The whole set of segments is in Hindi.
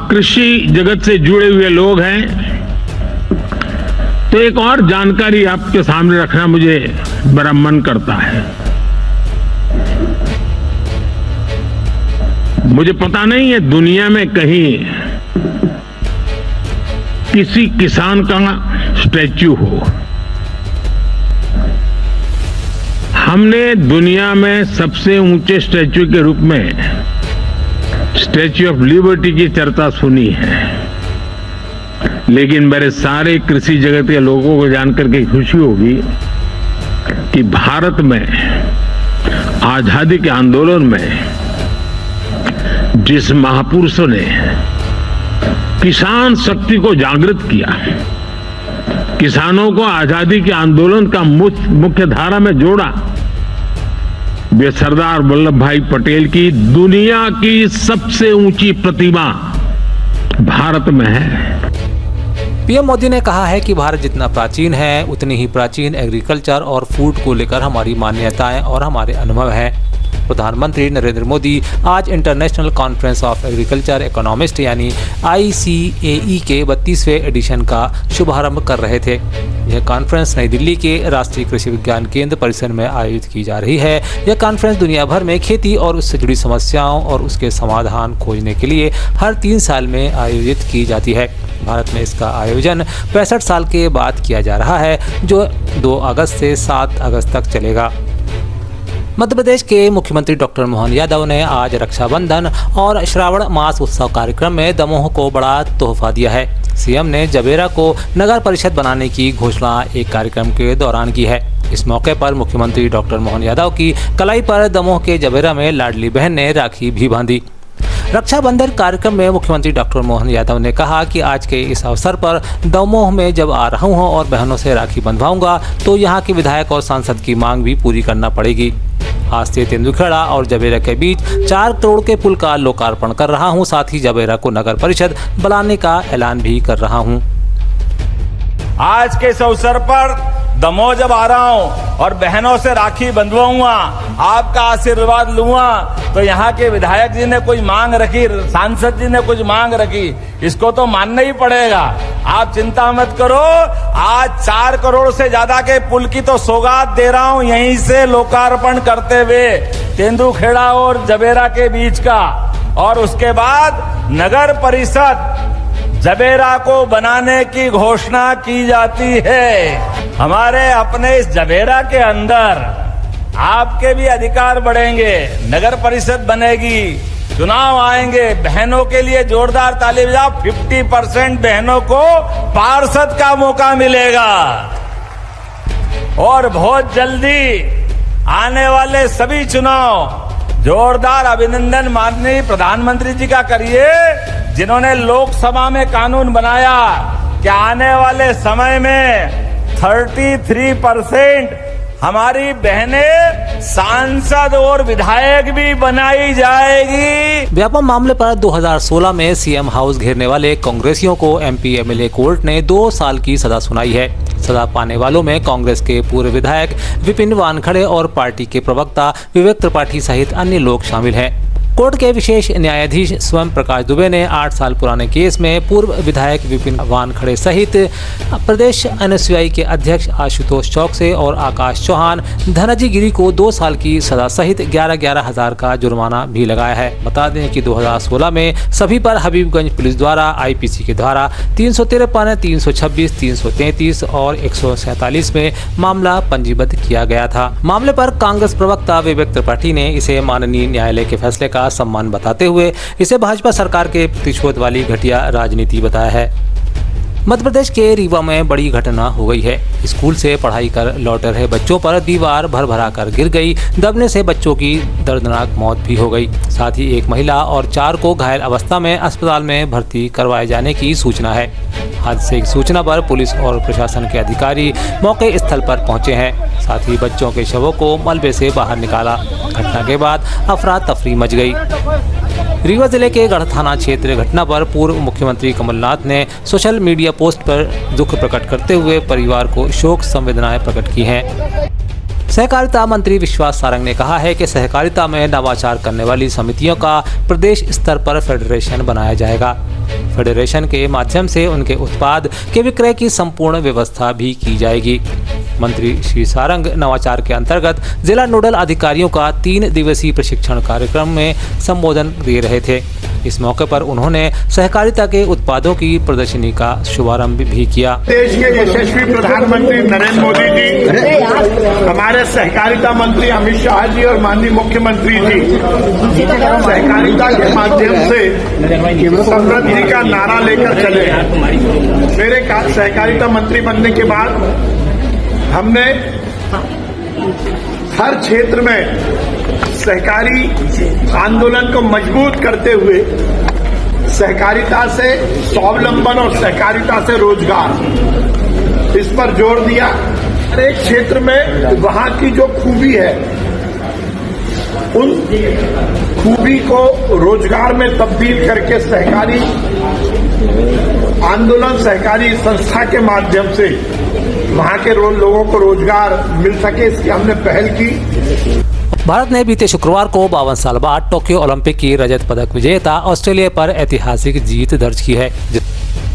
आप कृषि जगत से जुड़े हुए लोग हैं तो एक और जानकारी आपके सामने रखना मुझे बड़ा मन करता है। मुझे पता नहीं है दुनिया में कहीं किसी किसान का स्टैच्यू हो। हमने दुनिया में सबसे ऊंचे स्टैच्यू के रूप में स्टैच्यू ऑफ लिबर्टी की चर्चा सुनी है, लेकिन मेरे सारे कृषि जगत के लोगों को जानकर के खुशी होगी कि भारत में आजादी के आंदोलन में जिस महापुरुषों ने किसान शक्ति को जागृत किया, किसानों को आजादी के आंदोलन का मुख्य धारा में जोड़ा, वे सरदार वल्लभ भाई पटेल की दुनिया की सबसे ऊंची प्रतिमा भारत में है। पीएम मोदी ने कहा है कि भारत जितना प्राचीन है उतनी ही प्राचीन एग्रीकल्चर और फूड को लेकर हमारी मान्यताएं और हमारे अनुभव हैं। प्रधानमंत्री नरेंद्र मोदी आज international conference of agriculture economist यानी ICAE के 32वें एडिशन का शुभारंभ कर रहे थे। यह कॉन्फ्रेंस नई दिल्ली के राष्ट्रीय कृषि विज्ञान केंद्र परिसर में आयोजित की जा रही है। यह कॉन्फ्रेंस दुनिया भर में खेती और उससे जुड़ी समस्याओं और उसके समाधान खोजने के लिए हर 3 साल में आयोजित की जाती है। भारत में इसका आयोजन 65 साल के बाद किया जा रहा है, जो 2 अगस्त से 7 अगस्त तक चलेगा। मध्य प्रदेश के मुख्यमंत्री डॉक्टर मोहन यादव ने आज रक्षाबंधन और श्रावण मास उत्सव कार्यक्रम में दमोह को बड़ा तोहफा दिया है। सीएम ने जबेरा को नगर परिषद बनाने की घोषणा एक कार्यक्रम के दौरान की है। इस मौके पर मुख्यमंत्री डॉक्टर मोहन यादव की कलाई पर दमोह के जबेरा में लाडली बहन ने राखी भी बांधी। रक्षाबंधन कार्यक्रम में मुख्यमंत्री डॉक्टर मोहन यादव ने कहा कि आज के इस अवसर पर दमोह में जब आ रहा हूं और बहनों से राखी बंधवाऊंगा तो यहां के विधायक और सांसद की मांग भी पूरी करना पड़ेगी। आज से तेंदुखेड़ा और जबेरा के बीच 4 करोड़ के पुल का लोकार्पण कर रहा हूं, साथ ही जबेरा को नगर परिषद बनाने का ऐलान भी कर रहा हूं। आज के इस अवसर पर दमोह जब आ रहा हूं और बहनों से राखी बंधवाऊंगा, आपका आशीर्वाद लूंगा, तो यहाँ के विधायक जी ने कोई मांग रखी, सांसद जी ने कुछ मांग रखी, इसको तो मानना ही पड़ेगा। आप चिंता मत करो, आज 4 करोड़ से ज्यादा के पुल की तो सौगात दे रहा हूं यहीं से लोकार्पण करते हुए, तेंदुखेड़ा और जबेरा के बीच का। और उसके बाद नगर परिषद जबेरा को बनाने की घोषणा की जाती है। हमारे अपने इस जबेरा के अंदर आपके भी अधिकार बढ़ेंगे, नगर परिषद बनेगी, चुनाव आएंगे, बहनों के लिए जोरदार ताली बजाओ। 50% बहनों को पार्षद का मौका मिलेगा। और बहुत जल्दी आने वाले सभी चुनाव जोरदार अभिनंदन माननीय प्रधानमंत्री जी का करिए, जिन्होंने लोकसभा में कानून बनाया कि आने वाले समय में 33% हमारी बहनें सांसद और विधायक भी बनाई जाएगी। व्यापम मामले पर 2016 में सीएम हाउस घेरने वाले कांग्रेसियों को MP MLA कोर्ट ने 2 साल की सजा सुनाई है। सजा पाने वालों में कांग्रेस के पूर्व विधायक विपिन वानखड़े और पार्टी के प्रवक्ता विवेक त्रिपाठी सहित अन्य लोग शामिल हैं। कोर्ट के विशेष न्यायाधीश स्वयं प्रकाश दुबे ने 8 साल पुराने केस में पूर्व विधायक विपिन वानखड़े सहित प्रदेश NSUI के अध्यक्ष आशुतोष चौकसे और आकाश चौहान, धनाजी गिरी को 2 साल की सजा सहित 11,11 हज़ार का जुर्माना भी लगाया है। बता दें कि 2016 में सभी पर हबीबगंज पुलिस द्वारा IPC के द्वारा 353, 326, 333 और 147 में मामला पंजीबद्ध किया गया था। मामले पर कांग्रेस प्रवक्ता विवेक त्रिपाठी ने इसे माननीय न्यायालय के फैसले का सम्मान बताते हुए इसे भाजपा सरकार के प्रतिशोध वाली घटिया राजनीति बताया है। मध्य प्रदेश के रीवा में बड़ी घटना हो गई है। स्कूल से पढ़ाई कर लौट रहे बच्चों पर दीवार भर कर गिर गई। दबने से बच्चों की दर्दनाक मौत भी हो गई। साथ ही एक महिला और 4 को घायल अवस्था में अस्पताल में भर्ती करवाए जाने की सूचना है। हादसे की सूचना पर पुलिस और प्रशासन के अधिकारी मौके स्थल पर पहुंचे हैं। साथ ही बच्चों के शवों को मलबे से बाहर निकाला। घटना के बाद अफरा तफरी मच गई। रीवा जिले के गढ़ थाना क्षेत्र घटना पर पूर्व मुख्यमंत्री कमलनाथ ने सोशल मीडिया पोस्ट पर दुख प्रकट करते हुए परिवार को शोक संवेदनाएं प्रकट की हैं। सहकारिता मंत्री विश्वास सारंग ने कहा है कि सहकारिता में नवाचार करने वाली समितियों का प्रदेश स्तर पर फेडरेशन बनाया जाएगा। फेडरेशन के माध्यम से उनके उत्पाद के विक्रय की संपूर्ण व्यवस्था भी की जाएगी। मंत्री श्री सारंग नवाचार के अंतर्गत जिला नोडल अधिकारियों का 3 दिवसीय प्रशिक्षण कार्यक्रम में संबोधन दे रहे थे। इस मौके पर उन्होंने सहकारिता के उत्पादों की प्रदर्शनी का शुभारंभ भी किया। देश के यशस्वी प्रधानमंत्री नरेंद्र मोदी जी, हमारे सहकारिता मंत्री अमित शाह जी और माननीय मुख्यमंत्री जी सहकारिता के माध्यम से समृद्धि का नारा लेकर चले। मेरे सहकारिता मंत्री बनने के बाद हमने हर क्षेत्र में सहकारी आंदोलन को मजबूत करते हुए सहकारिता से स्वावलंबन और सहकारिता से रोजगार, इस पर जोर दिया। हर एक क्षेत्र में वहां की जो खूबी है उन खूबी को रोजगार में तब्दील करके सहकारी आंदोलन, सहकारी संस्था के माध्यम से वहां के लोगों को रोजगार मिल सके, इसकी हमने पहल की। भारत ने बीते शुक्रवार को 52 साल बाद टोक्यो ओलंपिक की रजत पदक विजेता ऑस्ट्रेलिया पर ऐतिहासिक जीत दर्ज की है।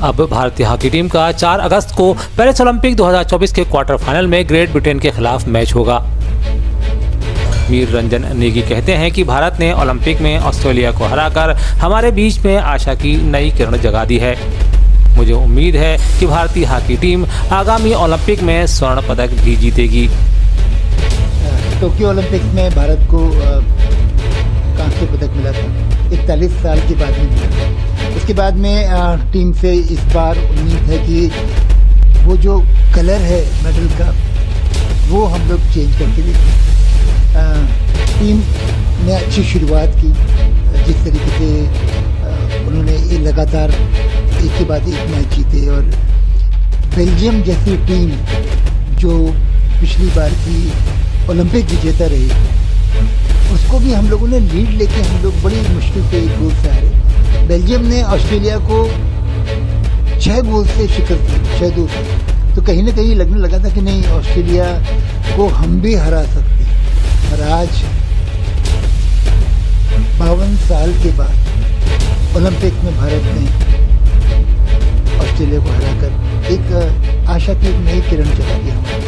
अब भारतीय हॉकी टीम का 4 अगस्त को पेरिस ओलंपिक 2024 के क्वार्टर फाइनल में ग्रेट ब्रिटेन के खिलाफ मैच होगा। मीर रंजन नेगी कहते हैं कि भारत ने ओलंपिक में ऑस्ट्रेलिया को हराकर हमारे बीच में आशा की नई किरण जगा दी है। मुझे उम्मीद है कि भारतीय हॉकी टीम आगामी ओलंपिक में स्वर्ण पदक भी जीतेगी। टोक्यो ओलंपिक्स में भारत को कांस्य पदक मिला था, 41 साल के बाद में मिला। उसके बाद में टीम से इस बार उम्मीद है कि वो जो कलर है मेडल का वो हम लोग चेंज करके देखें। टीम ने अच्छी शुरुआत की, जिस तरीके से उन्होंने लगातार एक के बाद एक मैच जीते और बेल्जियम जैसी टीम जो पिछली बार की ओलंपिक विजेता रही, उसको भी हम लोगों ने लीड लेके हम लोग बड़ी मुश्किल से 1 गोल से हारे। बेल्जियम ने ऑस्ट्रेलिया को 6 गोल से शिकस्त दी, 6-2 से। तो कहीं ना कहीं लगने लगा था कि नहीं, ऑस्ट्रेलिया को हम भी हरा सकते। और आज 52 साल के बाद ओलंपिक में भारत ने ऑस्ट्रेलिया को हराकर एक आशा की एक नई किरण जगा दी हमारे।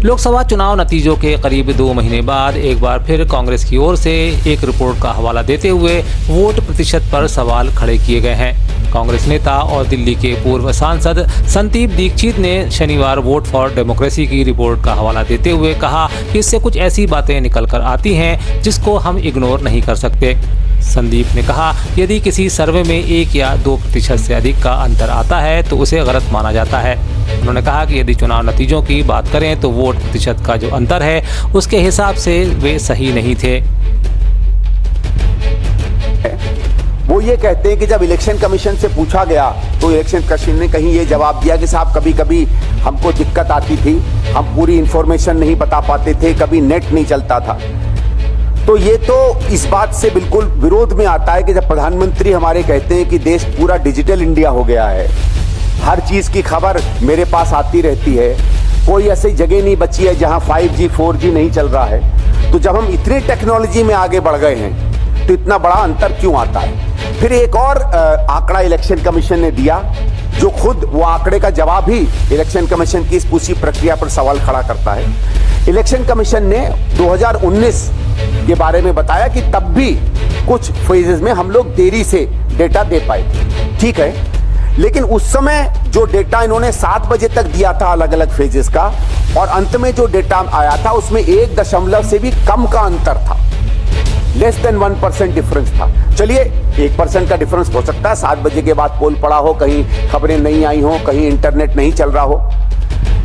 लोकसभा चुनाव नतीजों के करीब 2 महीने बाद एक बार फिर कांग्रेस की ओर से एक रिपोर्ट का हवाला देते हुए वोट प्रतिशत पर सवाल खड़े किए गए हैं। कांग्रेस नेता और दिल्ली के पूर्व सांसद संदीप दीक्षित ने शनिवार वोट फॉर डेमोक्रेसी की रिपोर्ट का हवाला देते हुए कहा कि इससे कुछ ऐसी बातें निकल कर आती हैं जिसको हम इग्नोर नहीं कर सकते। संदीप ने कहा, यदि किसी सर्वे में 1 या 2% से अधिक का अंतर आता है तो उसे गलत माना जाता है। उन्होंने कहा कि यदि चुनाव नतीजों की बात करें तो वोट प्रतिशत का जो अंतर है उसके हिसाब से वे सही नहीं थे। वो ये कहते हैं कि जब इलेक्शन कमीशन से पूछा गया तो इलेक्शन कमीशन ने कहीं ये जवाब दिया कि साहब कभी कभी हमको दिक्कत आती थी, हम पूरी इंफॉर्मेशन नहीं बता पाते थे, कभी नेट नहीं चलता था। तो ये तो इस बात से बिल्कुल विरोध में आता है कि जब प्रधानमंत्री हमारे कहते हैं कि देश पूरा डिजिटल इंडिया हो गया है, हर चीज की खबर मेरे पास आती रहती है, कोई ऐसी जगह नहीं बची है जहां 5G 4G नहीं चल रहा है। तो जब हम इतनी टेक्नोलॉजी में आगे बढ़ गए हैं तो इतना बड़ा अंतर क्यों आता है? फिर एक और आंकड़ा इलेक्शन कमीशन ने दिया जो खुद वो आंकड़े का जवाब ही इलेक्शन कमीशन की इस पूरी प्रक्रिया पर सवाल खड़ा करता है। इलेक्शन कमीशन ने 2019 के बारे में बताया कि तब भी कुछ फेजेस में हम लोग देरी से डेटा दे पाए, ठीक है, लेकिन उस समय जो डेटा इन्होंने 7 बजे तक दिया था अलग अलग फेजेस का, और अंत में जो डेटा आया था उसमें 1 से भी कम का अंतर था, लेस देन 1% डिफरेंस था। चलिए 1% का डिफरेंस हो सकता है, 7 बजे के बाद पोल पड़ा हो, कहीं खबरें नहीं आई हो, कहीं इंटरनेट नहीं चल रहा हो,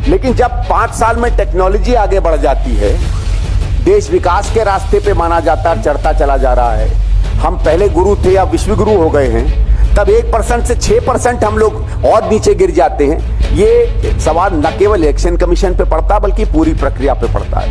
लेकिन जब 5 साल में टेक्नोलॉजी आगे बढ़ जाती है, देश विकास के रास्ते पे माना जाता है, चढ़ता चला जा रहा है, हम पहले गुरु थे या विश्व गुरु हो गए हैं, तब 1% से 6% हम लोग और नीचे गिर जाते हैं। ये सवाल न केवल इलेक्शन कमीशन पे पड़ता बल्कि पूरी प्रक्रिया पे पड़ता है।